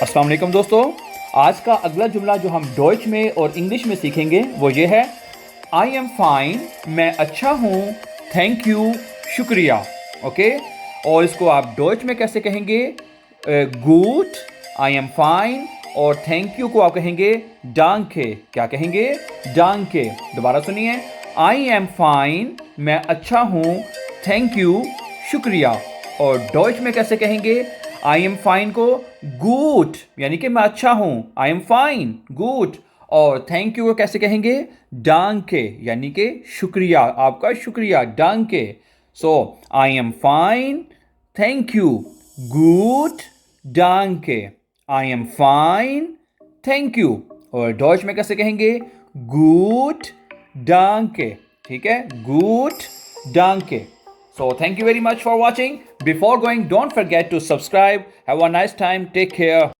अस्सलाम वालेकुम दोस्तों। आज का अगला जुमला जो हम डॉइच में और इंग्लिश में सीखेंगे वो ये है, आई एम फाइन, मैं अच्छा हूँ, थैंक यू, शुक्रिया। ओके, और इसको आप डॉइच में कैसे कहेंगे? गुड, आई एम फाइन, और थैंक यू को आप कहेंगे डांके। क्या कहेंगे? डांके। दोबारा सुनिए, आई एम फाइन, मैं अच्छा हूँ, थैंक यू, शुक्रिया। और डॉइच में कैसे कहेंगे? आई एम फाइन को गुड, यानी कि मैं अच्छा हूं, आई एम फाइन, गुड। और थैंक यू को कैसे कहेंगे? डांके, यानी कि शुक्रिया, आपका शुक्रिया, डांके। So I am fine, thank you, good, डांके। I am fine, thank you. और डॉच में कैसे कहेंगे? गुड, डांके। ठीक है, गुड, डांके। So thank you very much for watching. Before going, don't forget to subscribe. Have a nice time. Take care.